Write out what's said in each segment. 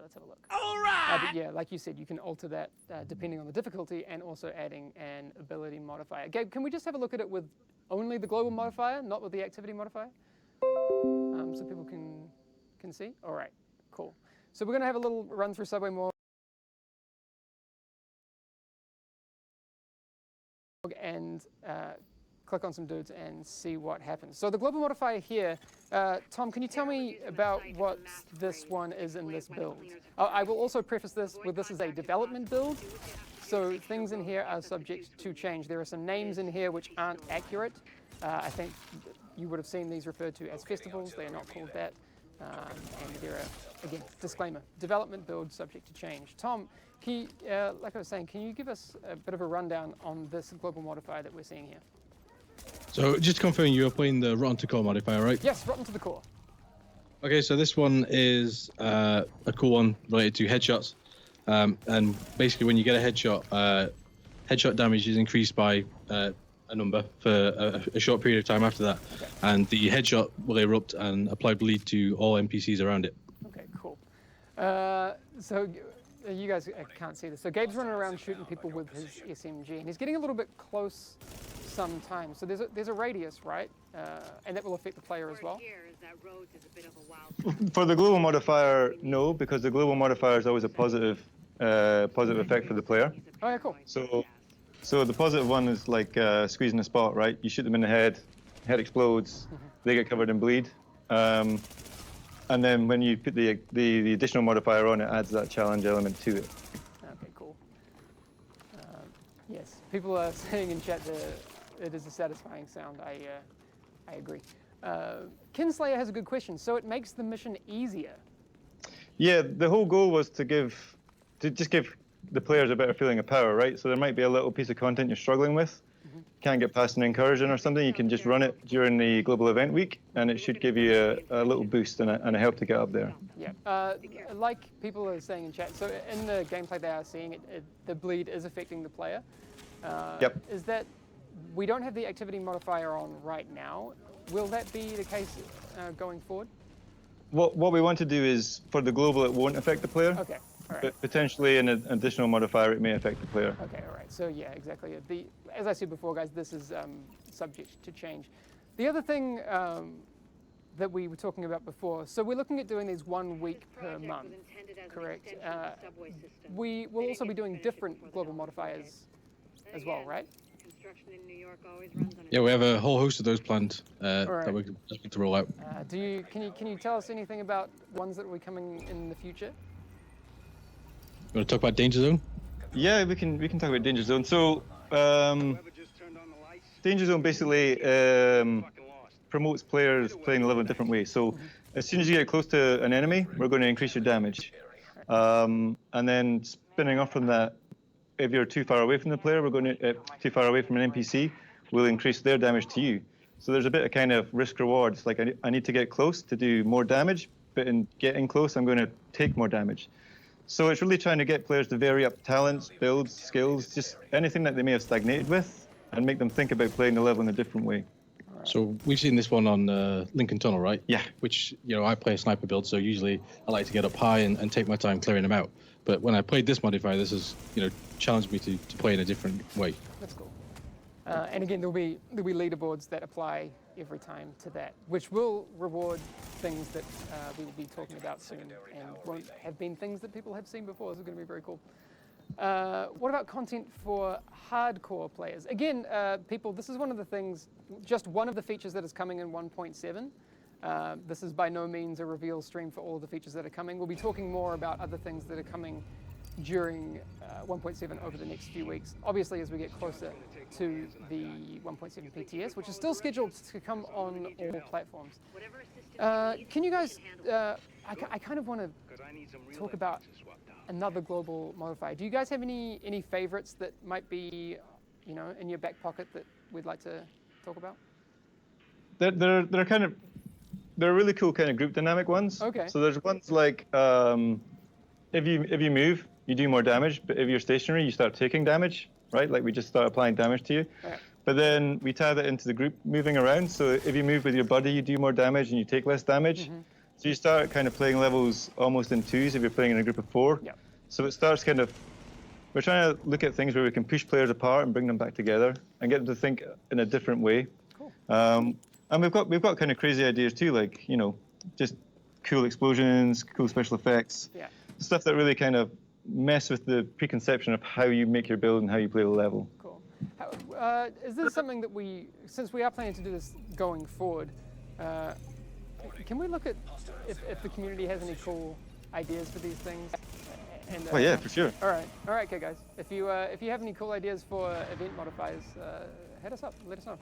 let's have a look. All right! But yeah, like you said, you can alter that depending on the difficulty and also adding an ability modifier. Gabe, can we just have a look at it with only the global modifier, not with the activity modifier? So people can see? All right, cool. So we're going to have a little run through Subway Morgue and click on some dudes and see what happens. So the global modifier here, Tom, can you tell me about what this one is in this build? I will also preface this with this is a development build, so things in here are subject to change. There are some names in here which aren't accurate. I think you would have seen these referred to as festivals. They are not called that. And there are, again, disclaimer, development build subject to change. Tom, can you, like I was saying, can you give us a bit of a rundown on this global modifier that we're seeing here? So just confirming you are playing the Rotten to Core modifier, right? Yes, Rotten to the Core. Okay, so this one is a cool one related to headshots. And basically when you get a headshot, headshot damage is increased by a number for a short period of time after that. Okay. And the headshot will erupt and apply bleed to all NPCs around it. Okay, cool. So you guys can't see this. So Gabe's running around shooting people with his SMG, and he's getting a little bit close sometimes. So there's a radius, right? And that will affect the player as well. For the global modifier, no, because the global modifier is always a positive effect for the player. Oh yeah, cool. So the positive one is like squeezing a spot, right? You shoot them in the head explodes, they get covered in bleed. And then when you put the additional modifier on, it adds that challenge element to it. Okay, cool. Yes, people are saying in chat that it is a satisfying sound. I agree. Kinslayer has a good question. So it makes the mission easier. Yeah, the whole goal was to just give the players a better feeling of power, right? So there might be a little piece of content you're struggling with, can't get past an incursion or something, you can just run it during the global event week, and it should give you a little boost and a help to get up there. Yeah, like people are saying in chat, so in the gameplay they are seeing the bleed is affecting the player. Yep. Is that, we don't have the activity modifier on right now. Will that be the case going forward? What we want to do is, for the global, it won't affect the player. Okay. All right. But potentially an additional modifier, it may affect the player. Okay, all right. So yeah, exactly. As I said before, guys, this is subject to change. The other thing that we were talking about before, so we're looking at doing these 1 week per month, correct? We will also be doing different global modifiers as well, right? Yeah, we have a whole host of those planned right. that we're going to roll out. Can you tell us anything about ones that will be coming in the future? You want to talk about Danger Zone? Yeah, we can talk about Danger Zone. So, Danger Zone basically promotes players playing the level in different ways. So, as soon as you get close to an enemy, we're going to increase your damage. And then spinning off from that, if you're too far away from the player, we're going to too far away from an NPC, we'll increase their damage to you. So there's a bit of kind of risk reward. It's like I need to get close to do more damage, but in getting close, I'm going to take more damage. So it's really trying to get players to vary up talents, builds, skills, just anything that they may have stagnated with, and make them think about playing the level in a different way. So we've seen this one on Lincoln Tunnel, right? Yeah. Which, I play a sniper build, so usually I like to get up high and take my time clearing them out. But when I played this modifier, this has, challenged me to play in a different way. That's cool. And again, there'll be leaderboards that apply every time to that, which will reward things that we will be talking about soon, and won't have been things that people have seen before. This is going to be very cool. What about content for hardcore players? Again, people, this is one of the things, just one of the features that is coming in 1.7. This is by no means a reveal stream for all of the features that are coming. We'll be talking more about other things that are coming during 1.7 over the next few weeks. Obviously, as we get closer to the 1.7 PTS, which is still scheduled to come on all platforms. Can you guys, I kind of want to talk about another global modifier. Do you guys have any favorites that might be, in your back pocket that we'd like to talk about? They're really cool kind of group dynamic ones. Okay. So there's ones like if you move, you do more damage, but if you're stationary, you start taking damage, right? Like we just start applying damage to you. Right. But then we tie that into the group moving around. So if you move with your buddy, you do more damage and you take less damage. So you start kind of playing levels almost in twos if you're playing in a group of 4. Yep. So it starts kind of, we're trying to look at things where we can push players apart and bring them back together and get them to think in a different way. Cool. And we've got kind of crazy ideas too, like, you know, just cool explosions, cool special effects, stuff that really kind of mess with the preconception of how you make your build and how you play the level. Cool. Is this something that since we are planning to do this going forward, can we look at if the community has any cool ideas for these things? And, oh yeah, for sure. All right, okay, guys. If you have any cool ideas for event modifiers, hit us up. Let us know,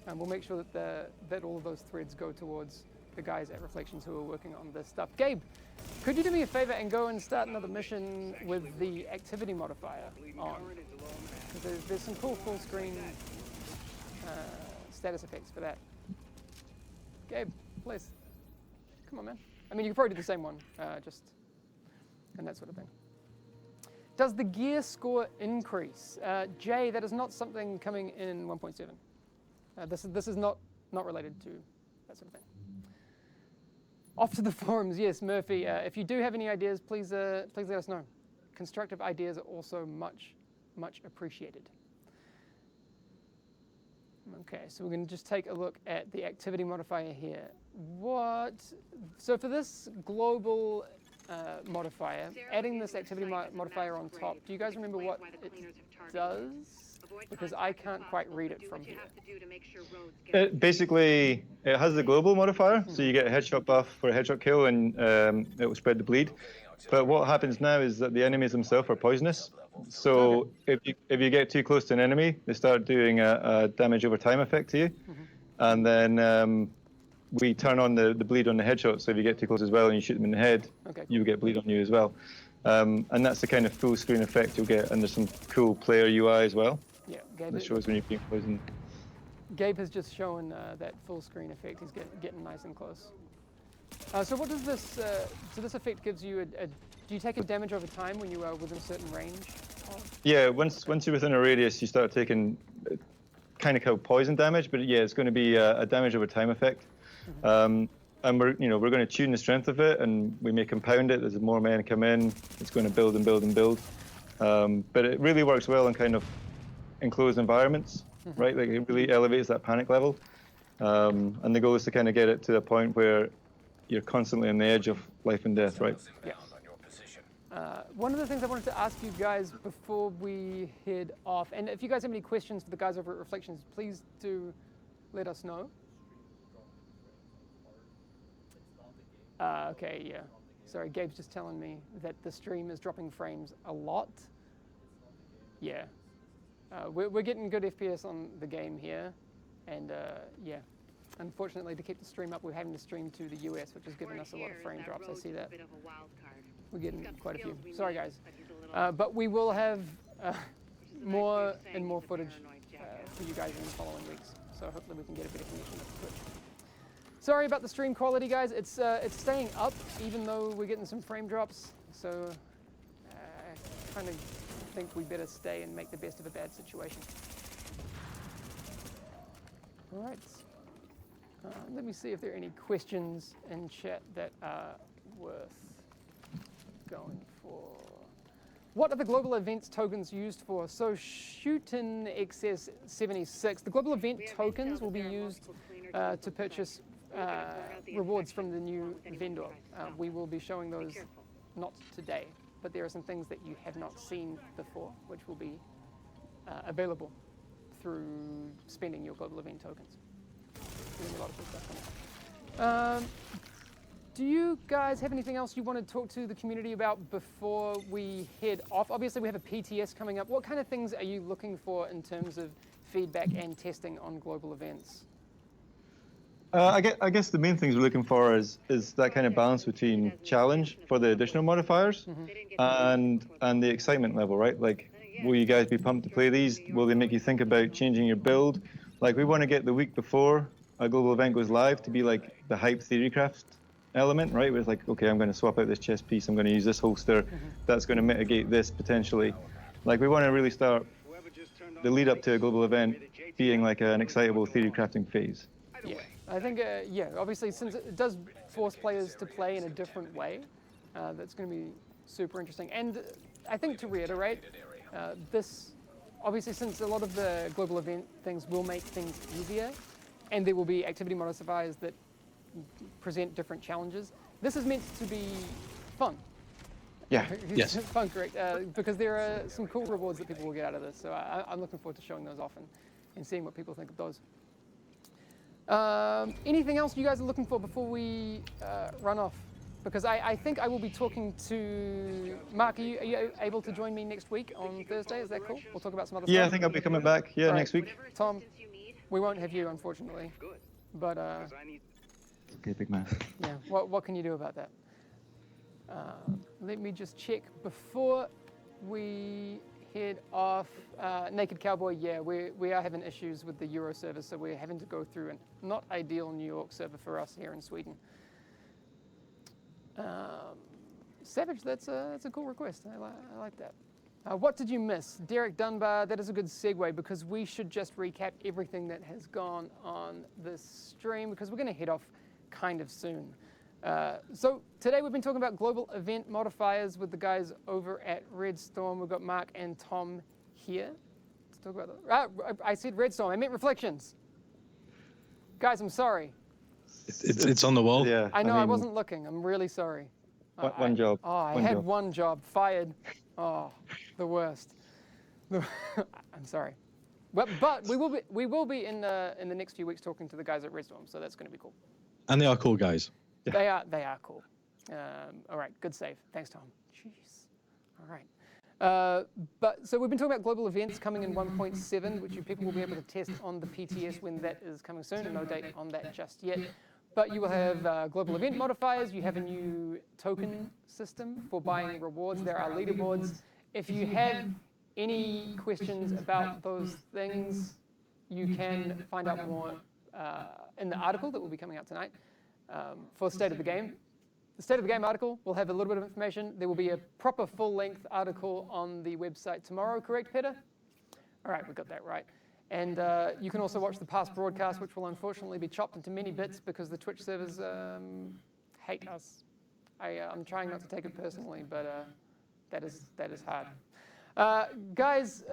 and we'll make sure that all of those threads go towards the guys at Reflections who are working on this stuff. Gabe, could you do me a favor and go and start another mission with the activity modifier on? Because there's some cool full screen status effects for that. Gabe, please. Come on, man. I mean, you could probably do the same one, and that sort of thing. Does the gear score increase? Jay, that is not something coming in 1.7. This is not related to that sort of thing. Off to the forums, yes, Murphy. If you do have any ideas, please let us know. Constructive ideas are also much appreciated. Okay, so we're going to just take a look at the activity modifier here. So for this global modifier, adding this activity modifier on top, do you guys remember what it does? Because I can't quite read it from here. Basically, it has the global modifier, so you get a headshot buff for a headshot kill, and it will spread the bleed. But what happens now is that the enemies themselves are poisonous. So if you get too close to an enemy, they start doing a damage over time effect to you, and then we turn on the bleed on the headshot. So if you get too close as well and you shoot them in the head, you get bleed on you as well. And that's the kind of full screen effect you'll get, and there's some cool player UI as well. Yeah, Gabe, that shows when you're being poisoned. Gabe has just shown that full screen effect. He's getting nice and close. So what does this? So this effect gives you do you take a damage over time when you are within a certain range? Yeah, once you're within a radius, you start taking kind of called poison damage, but yeah, it's going to be a damage over time effect. And we're going to tune the strength of it, and we may compound it. As more men come in, it's going to build and build and build. But it really works well in kind of enclosed environments, right? Like it really elevates that panic level. And the goal is to kind of get it to a point where you're constantly on the edge of life and death, right? Yeah. One of the things I wanted to ask you guys before we head off, and if you guys have any questions for the guys over at Reflections, please do let us know. Okay, yeah. Sorry, Gabe's just telling me that the stream is dropping frames a lot. Yeah. We're getting good FPS on the game here, and yeah. Unfortunately, to keep the stream up, we're having to stream to the US, which has given us a lot of frame drops. I see that. We're getting quite a few. Sorry, guys. But we will have more and more footage for you guys in the following weeks. So hopefully we can get a better connection with Twitch. Sorry about the stream quality, guys. It's staying up, even though we're getting some frame drops. So I kind of think we better stay and make the best of a bad situation. All right. Let me see if there are any questions in chat that are worth going for. What are the global events tokens used for? So Shootin XS76, the global event tokens will be used to purchase rewards from the new vendor. We will be showing those not today, but there are some things that you have not seen before, which will be available through spending your global event tokens. A lot of good stuff coming. Do you guys have anything else you want to talk to the community about before we head off? Obviously, we have a PTS coming up. What kind of things are you looking for in terms of feedback and testing on global events? I guess the main things we're looking for is that kind of balance between challenge for the additional modifiers and the excitement level, right? Like, will you guys be pumped to play these? Will they make you think about changing your build? Like, we want to get the week before a global event goes live to be like the hype theorycraft element, right? Where it's like, okay, I'm going to swap out this chest piece, I'm going to use this holster, that's going to mitigate this potentially. Like, we want to really start the lead up to a global event being like an excitable theory crafting phase. Yeah. I think, yeah, obviously since it does force players to play in a different way, that's going to be super interesting. And I think to reiterate, this, obviously since a lot of the global event things will make things easier, and there will be activity modifiers that present different challenges, this is meant to be fun. Yeah. Yes. Fun, correct. Because there are some cool rewards that people will get out of this. So I'm looking forward to showing those off and seeing what people think of those. Anything else you guys are looking for before we run off? Because I think I will be talking to Mark. Are you able to join me next week on Thursday? Is that cool? We'll talk about some other stuff. Yeah, I think I'll be coming back. Yeah, next week. Tom, we won't have you, unfortunately. But Okay, big man. yeah, what can you do about that? Let me just check before we head off. Naked Cowboy, yeah, we are having issues with the Euro server, so we're having to go through a not ideal New York server for us here in Sweden. Savage, that's a cool request. I like that. What did you miss? Derek Dunbar, that is a good segue because we should just recap everything that has gone on this stream because we're going to head off kind of soon. So today we've been talking about global event modifiers with the guys over at Redstorm. We've got Mark and Tom here to talk about that. I said Redstorm, I meant Reflections. Guys, I'm sorry. It's on the wall. Yeah. I know I mean, wasn't looking. I'm really sorry. One job. Oh, I one had job. one job. Fired. Oh, the worst. I'm sorry. But we will be in the next few weeks talking to the guys at Redstorm, so that's going to be cool. And they are cool guys. They are cool. All right, good save. Thanks, Tom. Jeez. All right. But so we've been talking about global events coming in 1.7, which you people will be able to test on the PTS when that is coming soon, and no date on that just yet. But you will have global event modifiers. You have a new token system for buying rewards. There are leaderboards. If you have any questions about those things, you can find out more in the article that will be coming out tonight for State of the Game. The State of the Game article will have a little bit of information. There will be a proper full-length article on the website tomorrow, correct, Peter? All right, we got that right. And you can also watch the past broadcast, which will unfortunately be chopped into many bits because the Twitch servers hate us. I'm trying not to take it personally, but that is hard. Guys,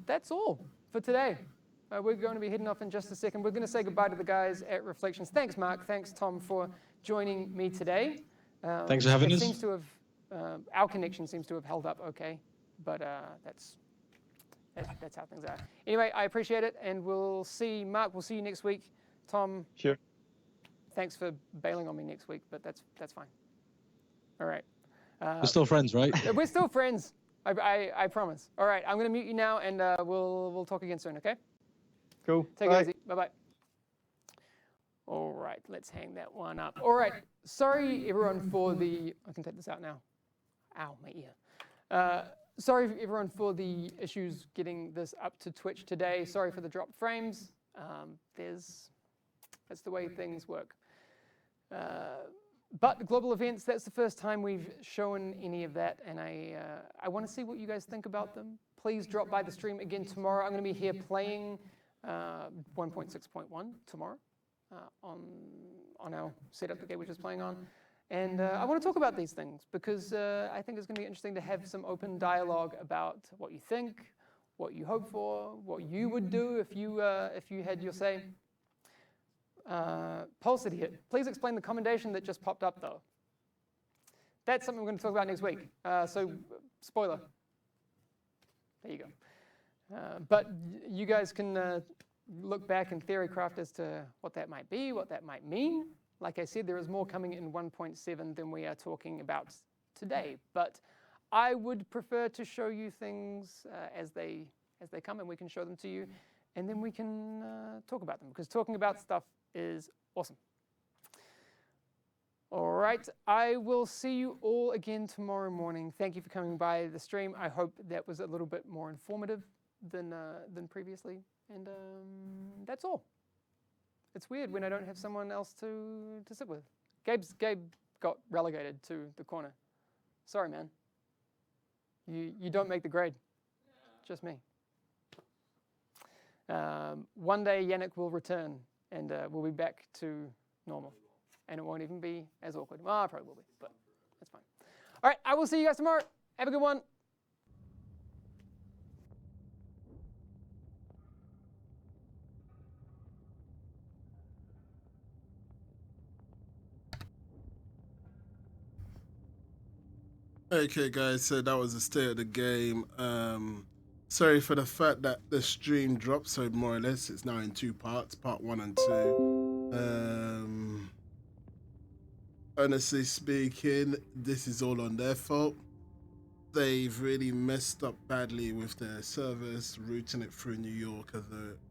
that's all for today. We're going to be heading off in just a second. We're going to say goodbye to the guys at Reflections. Thanks, Mark. Thanks, Tom, for joining me today. Thanks for having us. Seems to have our connection seems to have held up okay, but that's how things are. Anyway, I appreciate it, and we'll see Mark. We'll see you next week. Tom. Sure. Thanks for bailing on me next week, but that's fine. All right. We're still friends, right? We're still friends. I promise. All right, I'm going to mute you now, and we'll talk again soon. Okay. Cool. Take Bye. it easy. Bye-bye. All right, let's hang that one up. All right, sorry everyone for the, I can take this out now. Ow, my ear. Sorry everyone for the issues getting this up to Twitch today. Sorry for the dropped frames. That's the way things work. But global events, that's the first time we've shown any of that, and I want to see what you guys think about them. Please drop by the stream again tomorrow. I'm going to be here playing 1.6.1 tomorrow on our setup that we're just playing on. And I want to talk about these things because I think it's going to be interesting to have some open dialogue about what you think, what you hope for, what you would do if you had your say. Pulse here. Please explain the commendation that just popped up, though. That's something we're going to talk about next week. So, spoiler. There you go. But you guys can look back and theorycraft as to what that might be, what that might mean. Like I said, there is more coming in 1.7 than we are talking about today. But I would prefer to show you things as they come, and we can show them to you, and then we can talk about them, because talking about stuff is awesome. All right, I will see you all again tomorrow morning. Thank you for coming by the stream. I hope that was a little bit more informative than previously, and that's all. It's weird when I don't have someone else to sit with. Gabe got relegated to the corner. Sorry, man. You don't make the grade. Just me. One day Yannick will return. and we'll be back to normal. And it won't even be as awkward. Well, it probably will be, but that's fine. All right, I will see you guys tomorrow. Have a good one. Okay, guys, so that was the state of the game. Sorry for the fact that the stream dropped, so more or less it's now in 2 parts, part 1 and 2. Honestly speaking, this is all on their fault. They've really messed up badly with their servers, routing it through New York.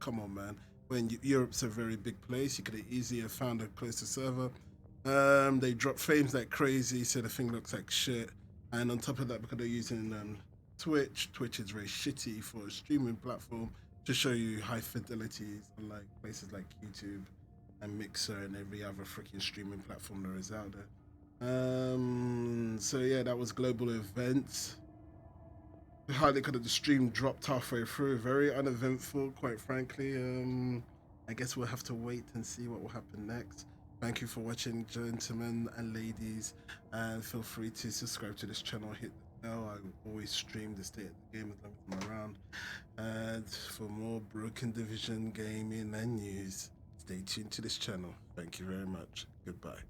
Come on, man. When Europe's a very big place, you could have easily have found a closer server. They drop frames like crazy, so the thing looks like shit. And on top of that, because they're using Twitch is very shitty for a streaming platform to show you high fidelities on like places like YouTube and Mixer and every other freaking streaming platform there is out there. So yeah, that was global events. Hardly could have the stream dropped halfway through. Very uneventful, quite frankly. I guess we'll have to wait and see what will happen next. Thank you for watching, gentlemen and ladies, and feel free to subscribe to this channel, hit the bell. I always stream the state of the game as long as I'm around. And for more Broken Division gaming and news, stay tuned to this channel. Thank you very much. Goodbye.